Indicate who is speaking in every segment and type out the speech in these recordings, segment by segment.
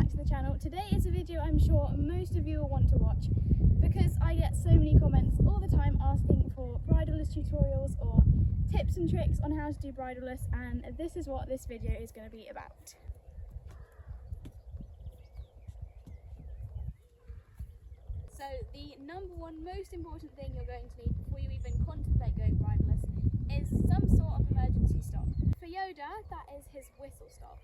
Speaker 1: back to the channel. Today is a video I'm sure most of you will want to watch because I get so many comments all the time asking for bridleless tutorials or tips and tricks on how to do bridleless, and this is what this video is going to be about. So the number one most important thing you're going to need before you even contemplate going bridleless is some sort of emergency stop. For Yoda, that is his whistle stop.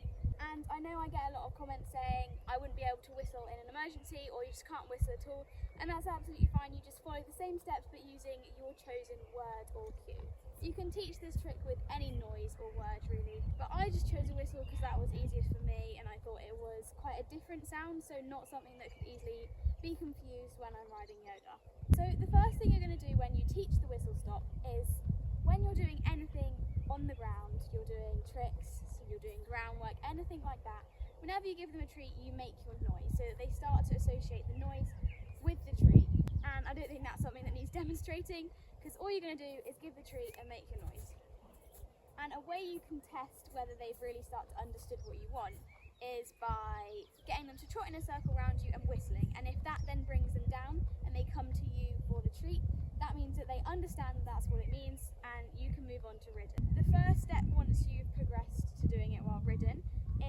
Speaker 1: And I know I get a lot of comments saying I wouldn't be able to whistle in an emergency, or you just can't whistle at all, and that's absolutely fine. You just follow the same steps but using your chosen word or cue. You can teach this trick with any noise or word really, but I just chose a whistle because that was easiest for me and I thought it was quite a different sound, so not something that could easily be confused when I'm riding Yoda. So the first thing you're going to do when you teach the whistle stop is when you're doing anything on the ground, you're doing tricks, so you're doing groundwork, anything like that, whenever you give them a treat you make your noise so that they start to associate the noise with the treat. And I don't think that's something that needs demonstrating, because all you're going to do is give the treat and make your noise. And a way you can test whether they've really started to understood what you want is by getting them to trot in a circle around you and whistling, and if that then brings them down and they come to you for the treat, that means that they understand that that's what it means and you can move on to ridden. The first step once you've progressed to doing it while ridden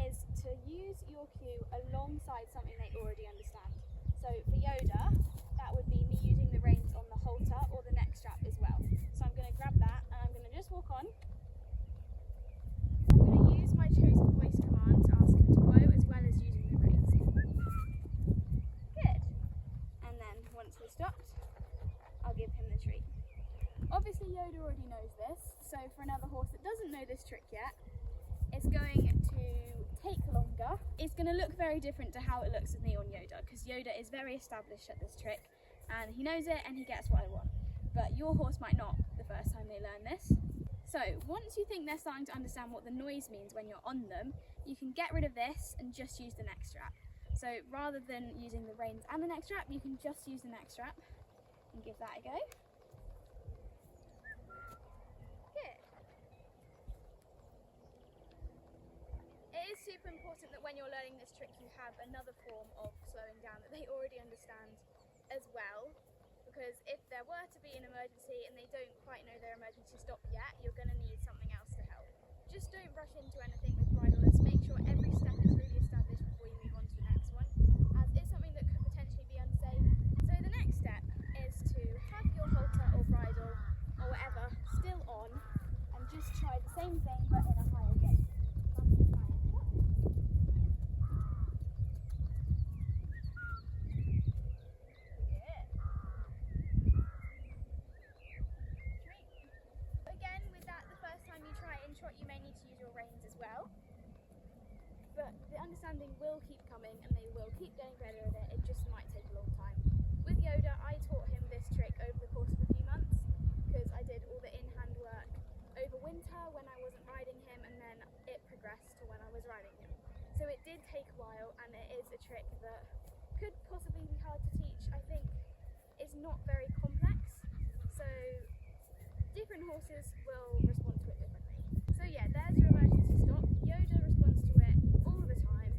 Speaker 1: is to use your cue alongside something they already understand. So for Yoda, that would be me using the reins on the halter or the neck strap as well. So I'm going to grab that and I'm going to just walk on. I'm going to use my chosen voice command to ask him to blow as well as using the reins. Good. And then once he's stopped, I'll give him the treat. Obviously Yoda already knows this, so for another horse that doesn't know this trick yet, it's going to take longer. It's going to look very different to how it looks with me on Yoda, because Yoda is very established at this trick and he knows it and he gets what I want. But your horse might not the first time they learn this. So once you think they're starting to understand what the noise means when you're on them, you can get rid of this and just use the neck strap. So rather than using the reins and the neck strap, you can just use the neck strap and give that a go. Good. It is super important that when you're learning this trick you have another form of slowing down that they already understand as well, because if there were to be an emergency and they don't quite know their emergency stop yet, you're going to need something else to help. Just don't rush into anything with bridleless. Make sure every step is really established before you move on to the next one, as it's something that could potentially be unsafe. So the next step is to have your halter or bridle or whatever still on and just try the same thing but in a higher gate. You may need to use your reins as well, but the understanding will keep coming and they will keep getting better at it. It just might take a long time. With Yoda, I taught him this trick over the course of a few months because I did all the in-hand work over winter when I wasn't riding him, and then it progressed to when I was riding him. So it did take a while, and it is a trick that could possibly be hard to teach. I think it's not very complex, so different horses will respond to it differently. So yeah, there's your emergency stop. Yoda responds to it all the time.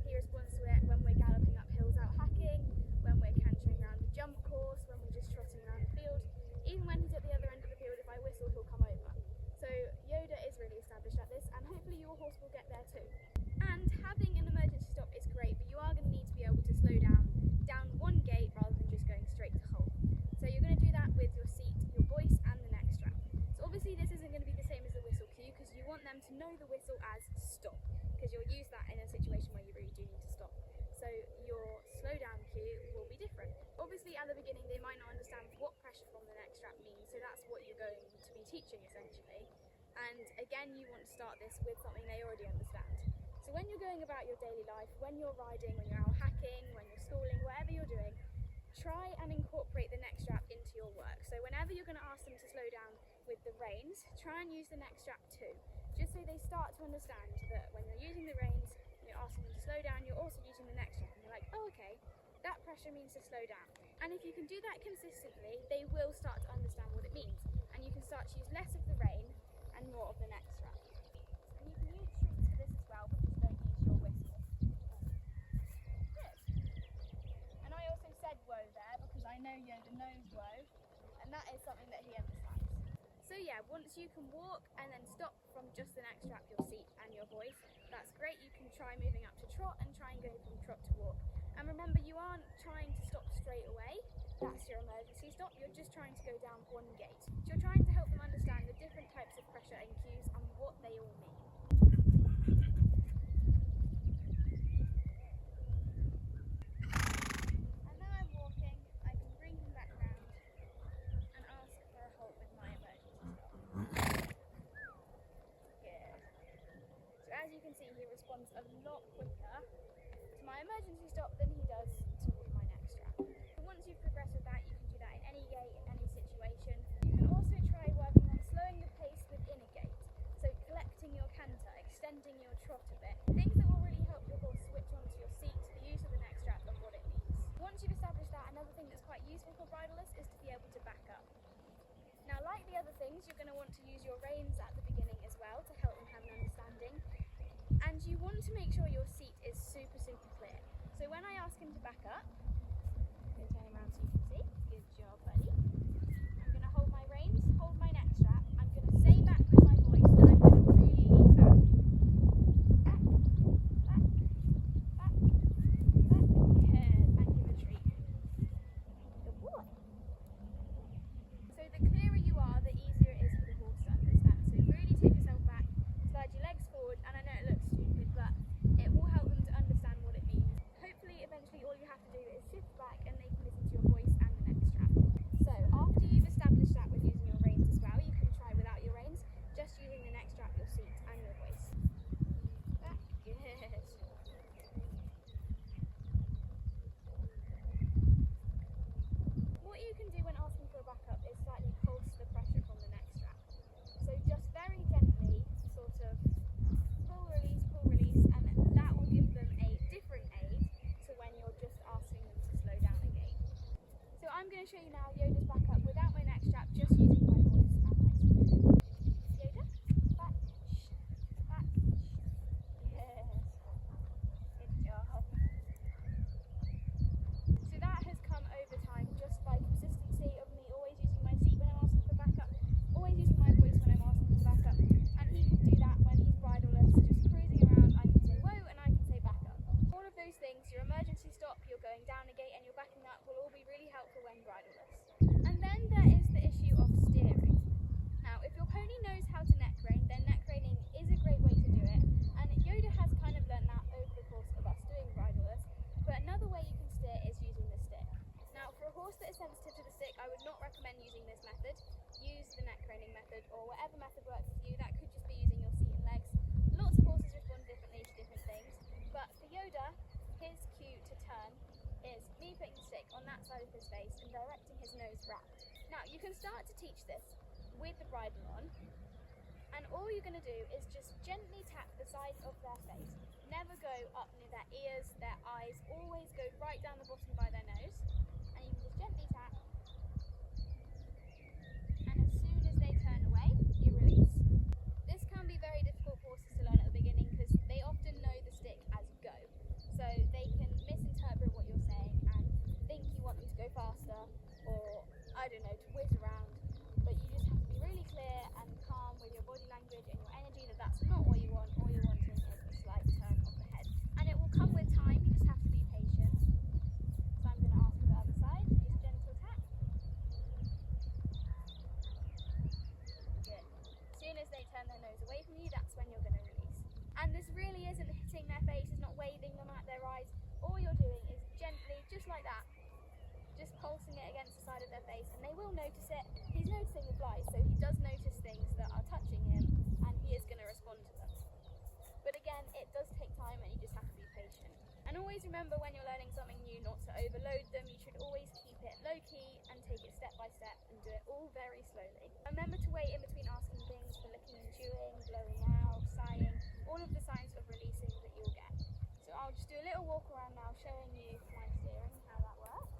Speaker 1: He responds to it when we're galloping up hills out hacking, when we're cantering around the jump course, when we're just trotting around the field. Even when he's at the other end of the field, if I whistle, he'll come over. So Yoda is really established at this, and hopefully your horse will get there too. And having an emergency stop is great, but you are going to need to be able to slow down one gate rather than just going straight to halt. So you're going to do that with your seat, your voice and the neck strap. So obviously this isn't going to be the same as the whistle cue, because you want them to know the whistle as stop, because you'll use that in a situation where you really do need to stop. So your slow down cue will be different. Obviously at the beginning they might not understand what pressure from the neck strap means, so that's what you're going to be teaching essentially. And again, you want to start this with something they already understand. So when you're going about your daily life, when you're riding, when you're out hacking, when you're stalling, whatever you're doing, try and incorporate the neck strap into your work. So whenever you're going to ask them to slow down with the reins, try and use the neck strap too, just so they start to understand that when you're using the reins and you're asking them to slow down, you're also using the neck strap, and you're like, oh okay, that pressure means to slow down. And if you can do that consistently, they will start to understand what it means, and you can start to use less of the rein and more of the neck strap. And you can use shrieks for this as well, but just don't use your whistle. is something that he understands. So yeah, once you can walk and then stop from just the neck strap, your seat and your voice, that's great. You can try moving up to trot and try and go from trot to walk. And remember, you aren't trying to stop straight away. That's your emergency stop. You're just trying to go down one gate. So you're trying to help them understand the different types of pressure and cues and what they all mean. And now I'm walking, I can bring him back round and ask for a halt with my emergency stop. Good. So as you can see, he responds a lot quicker to my emergency stop than he does to my neck strap. So once you've progressed with that, you can do that in any gate, in any situation. You can also try working on slowing the pace within a gate. So collecting your canter, extending your trot a bit. Things that will really help your horse switch onto your seat, the use of the neck strap and what it means. Once you've established that, another thing that's quite useful for bridleless is to be able to back up. Now, like the other things, you're going to want to use your reins at the beginning as well to help them have an understanding. And you want to make sure your seat is super, super clear. So when I ask him to back up, I'm going to turn him around so you can see. Good job, buddy. I'm going to hold my reins, hold my neck strap. I'm going to say back with my voice that I'm going to really lean back. Back, back, back, back. Good. And give a treat. Good boy. So the clearer you are, the easier it is for the horse to understand. So really take yourself back, slide your legs forward, and I know it looks stupid, but it will help them to understand what it means. Hopefully, eventually, all you have to do is shift back and they can listen to your voice and the neck strap. So after you've established that with using your reins as well, you can try without your reins, just using the neck strap, your seat, and your voice. Back, good. What you can do when asking for a backup is slightly pulse the pressure from the neck strap. So just very gently, sort of pull, release, and that will give them a different aid to when you're just asking them to slow down a gate. So I'm going to show you now Yoda's backup without my neck strap, just using my voice and my seat. Yoda, back, back, yes. Good job. So that has come over time just by consistency of me always using my seat when I'm asking for backup, always using my voice when I'm asking for backup, and he can do that when he's bridleless, just cruising around. I can say whoa and I can say backup. All of those things, your emergency stop, you're going down a gate and you're backing up, will all be really helpful when bridleless. And then there is the issue of steering. Now, if your pony knows how to neck rein, then neck reining is a great way to do it, and Yoda has kind of learnt that over the course of us doing bridleless. But another way you can steer is using the stick. Now, for a horse that is sensitive to the stick, I would not recommend using this method. Use the neck reining method or whatever method works for you. That could just be using your seat and legs. Lots of horses respond differently to different things. But for Yoda, his cue to turn is me putting the stick on that side of his face and directing his nose round. Now, you can start to teach this with the bridle on. And all you're going to do is just gently tap the side of their face. Never go up near their ears, their eyes. Always go right down the bottom by their nose. And you can just gently tap. And as soon as they turn away, you release. This can be very difficult for horses to learn at the beginning because they often know the stick as go. So they can misinterpret what you're saying and think you want them to go faster or, I don't know, to whiz around. But you just have to be really clear and calm with your body language and your energy that that's not what you want. All you're wanting is a slight turn of the head. And it will come with time, you just have to be patient. So I'm going to ask for the other side, just gentle tap. Good. As soon as they turn their nose away from you, that's when you're going to release. And this really isn't hitting their face, it's not waving them at their eyes. All you're doing is gently, just like that, just pulsing it against the side of their face, and they will notice it. He's noticing the flies, so he does notice things that are touching him, and he is going to respond to them. But again, it does take time, and you just have to be patient. And always remember when you're learning something new not to overload them. You should always keep it low-key and take it step by step and do it all very slowly. Remember to wait in between asking things for licking and chewing, blowing out, sighing, all of the signs of releasing that you'll get. So I'll just do a little walk around now showing you my steering, how that works.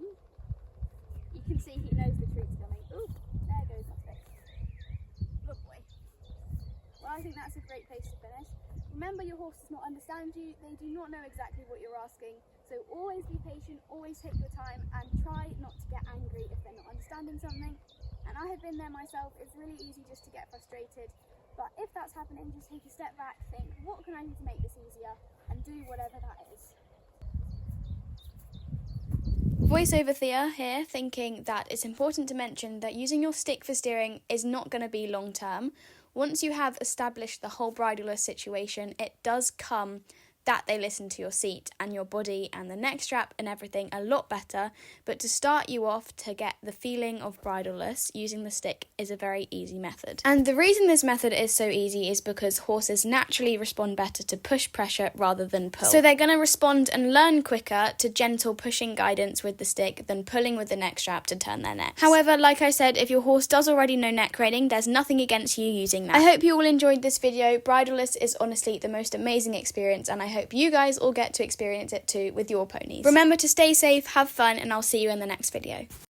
Speaker 1: Ooh. You can see he knows the treat's coming. Ooh, there goes my stick. Good boy. Well, I think that's a great place to finish. Remember, your horse does not understand you. They do not know exactly what you're asking. So always be patient, always take your time, and try not to get angry if they're not understanding something. And I have been there myself. It's really easy just to get frustrated. But if that's happening, just take a step back, think, what can I do to make this easier? And do whatever that is. Voiceover Thea here, thinking that it's important to mention that using your stick for steering is not going to be long term. Once you have established the whole bridleless situation, it does come that they listen to your seat and your body and the neck strap and everything a lot better. But to start you off to get the feeling of bridleless, using the stick is a very easy method. And the reason this method is so easy is because horses naturally respond better to push pressure rather than pull. So they're going to respond and learn quicker to gentle pushing guidance with the stick than pulling with the neck strap to turn their necks. However, like I said, if your horse does already know neck reining, there's nothing against you using that. I hope you all enjoyed this video. Bridleless is honestly the most amazing experience, and I hope you guys all get to experience it too with your ponies. Remember to stay safe, have fun, and I'll see you in the next video.